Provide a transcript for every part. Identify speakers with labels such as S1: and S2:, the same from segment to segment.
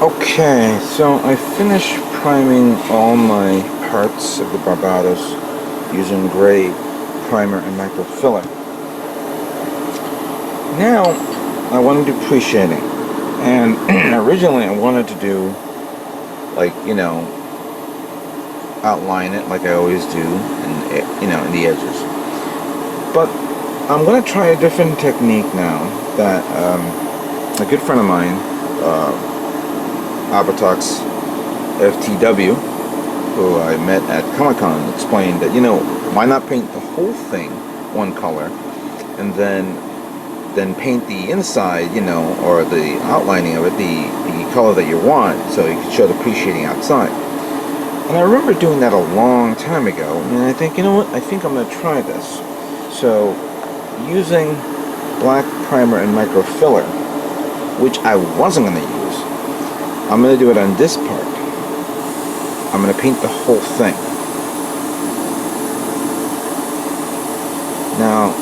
S1: Okay, so I finished priming all my parts of the Barbatos using gray primer and microfiller. Now, I want to do pre-shading. And originally I wanted to do, like, outline it like I always do, and in the edges. But I'm going to try a different technique now that a good friend of mine, Barbatos FTW, who I met at Comic-Con, explained that, why not paint the whole thing one color and then paint the inside, or the outlining of it, the color that you want, so you can show the pre-shading outside. And I remember doing that a long time ago, and I think, I think I'm going to try this. So, using black primer and microfiller, which I wasn't going to use, I'm going to do it on this part. I'm going to paint the whole thing. Now,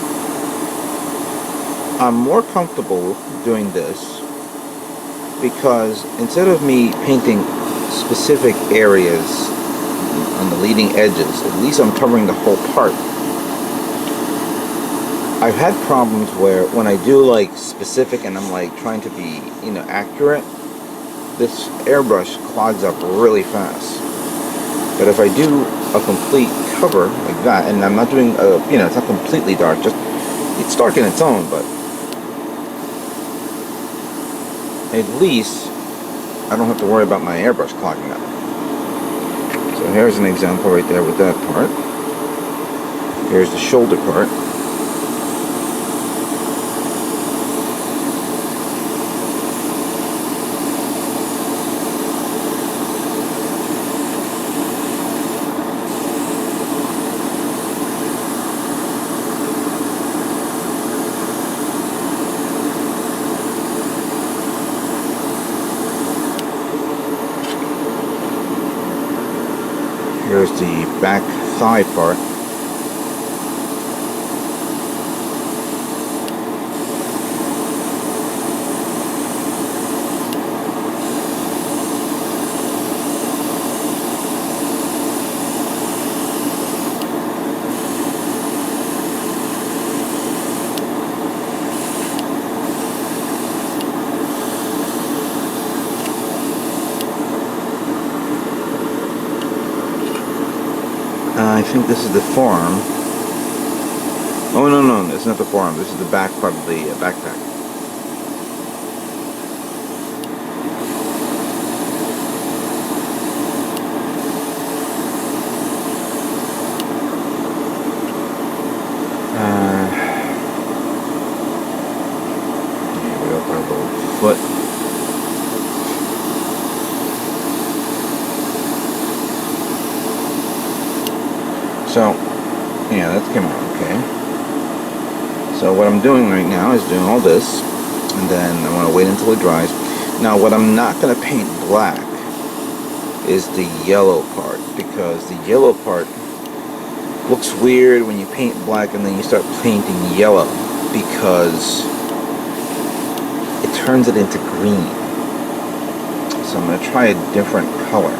S1: I'm more comfortable doing this because instead of me painting specific areas on the leading edges, at least I'm covering the whole part. I've had problems where when I do like specific and I'm like trying to be, accurate, this airbrush clogs up really fast. But if I do a complete cover like that, and I'm not doing it's not completely dark, just it's dark in its own, but at least I don't have to worry about my airbrush clogging up. So here's an example right there with that part. Here's the shoulder part. Here's the back thigh part. I think this is the forearm. Oh, no, it's not the forearm. This is the back part of the backpack. Here we go, by the little foot. So, yeah, that came out okay. So what I'm doing right now is doing all this, and then I want to wait until it dries. Now what I'm not going to paint black is the yellow part, because the yellow part looks weird when you paint black and then you start painting yellow, because it turns it into green. So I'm going to try a different color.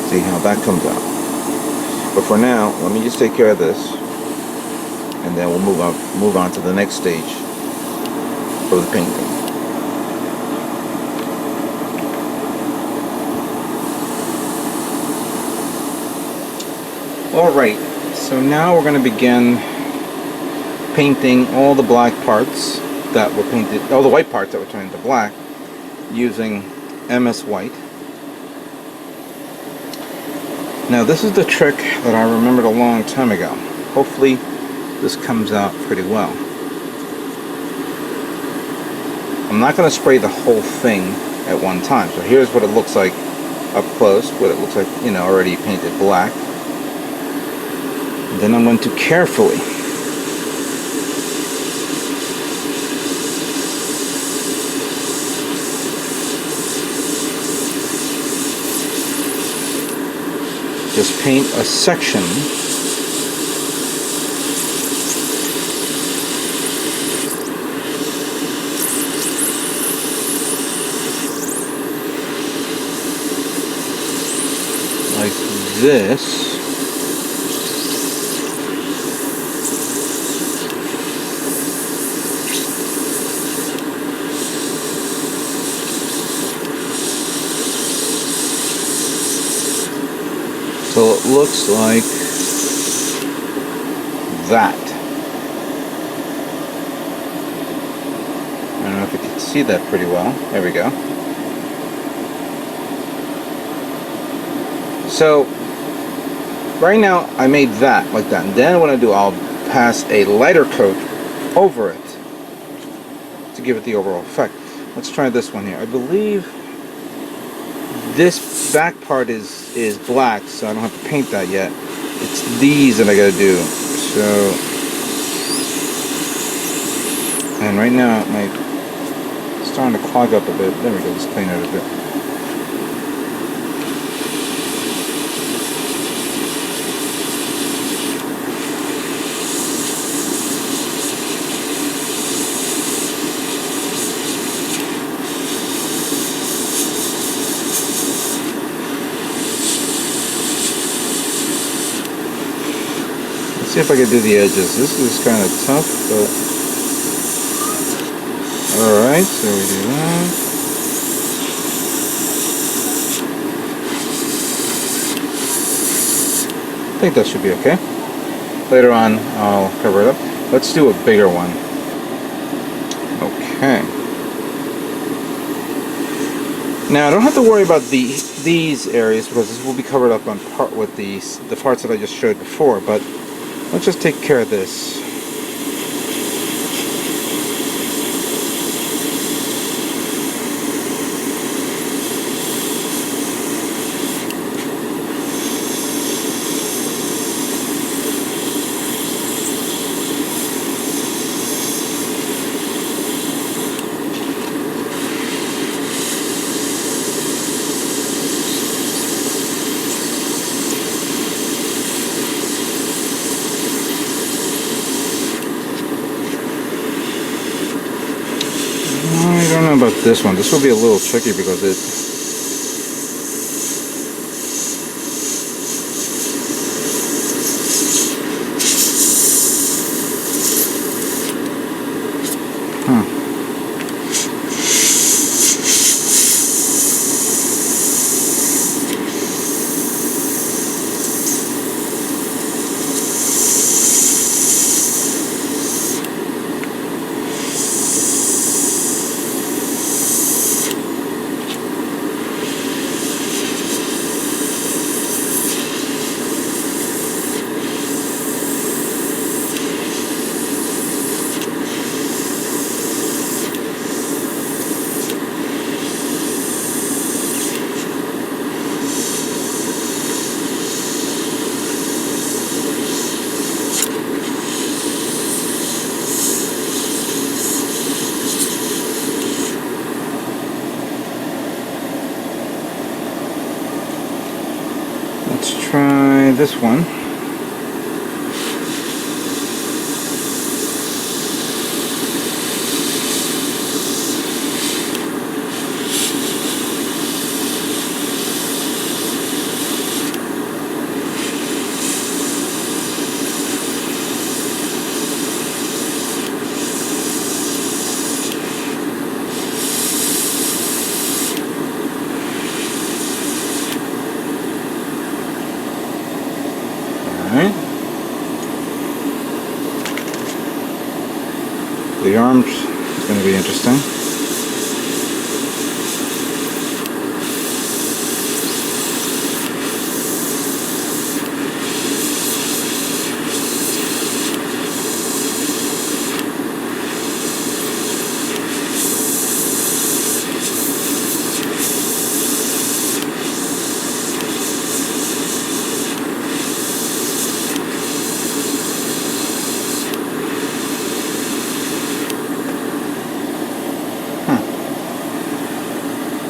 S1: See how that comes out. But for now, let me just take care of this, and then we'll move on to the next stage of the painting. Alright, so now we're going to begin painting all the black parts that were painted, all the white parts that were turned into black, using MS White. Now this is the trick that I remembered a long time ago. Hopefully this comes out pretty well. I'm not going to spray the whole thing at one time. So here's what it looks like up close, what it looks like, already painted black. And then I'm going to carefully just paint a section this. So it looks like that. I don't know if you can see that pretty well. There we go. So right now I made that like that, and then what I do, I'll pass a lighter coat over it to give it the overall effect. Let's try this one here. I believe this back part is black, so I don't have to paint that yet. It's these that I gotta do. So, and right now it's starting to clog up a bit. There we go. Let's clean it a bit. See if I can do the edges. This is kind of tough, but alright, so we do that. I think that should be okay. Later on, I'll cover it up. Let's do a bigger one. Okay. Now I don't have to worry about these areas because this will be covered up on with the parts that I just showed before, but let's just take care of this. I don't know about this one. This will be a little tricky because it... Let's try this one. The arms is going to be interesting.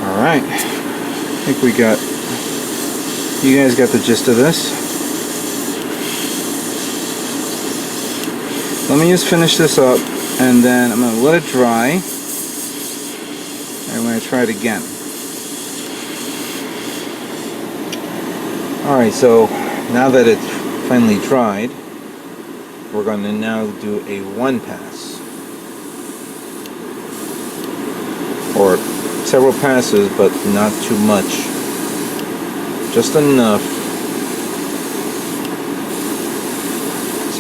S1: Alright, I think you guys got the gist of this. Let me just finish this up and then I'm going to let it dry and I'm going to try it again. Alright, so now that it's finally dried, we're going to now do a one pass. Or several passes, but not too much. Just enough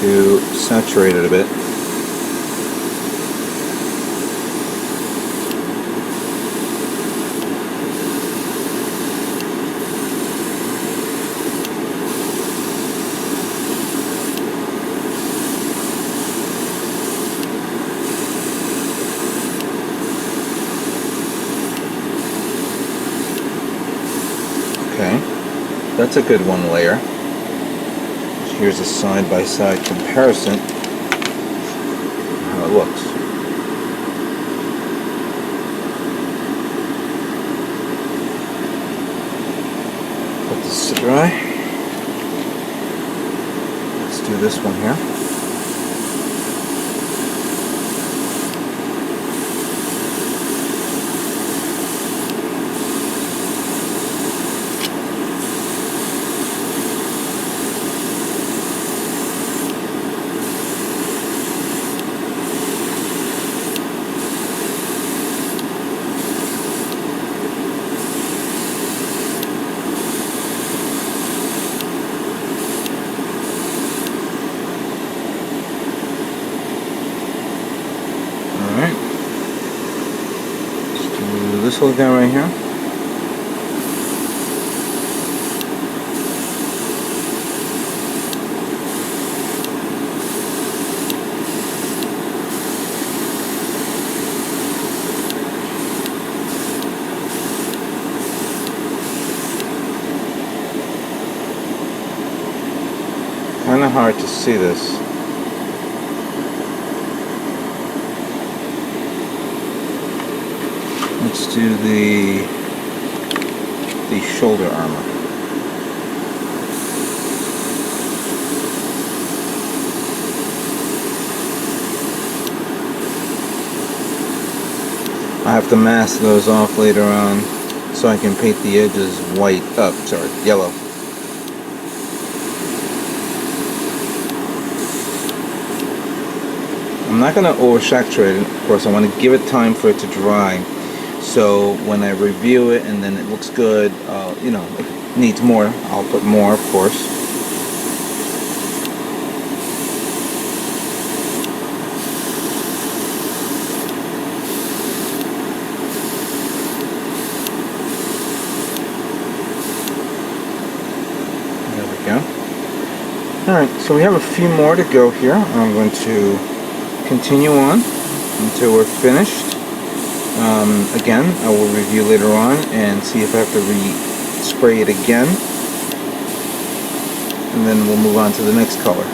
S1: to saturate it a bit. Okay, that's a good one layer. Here's a side-by-side comparison of how it looks. Put this to dry. Let's do this one here. This little guy right here. Kind of hard to see this. Let's do the shoulder armor. I have to mask those off later on so I can paint the edges white, yellow. I'm not going to oversaturate it, of course. I want to give it time for it to dry. So when I review it and then it looks good, you know, if it needs more, I'll put more, of course. There we go. Alright, so we have a few more to go here. I'm going to continue on until we're finished. Again, I will review later on and see if I have to re-spray it again, and then we'll move on to the next color.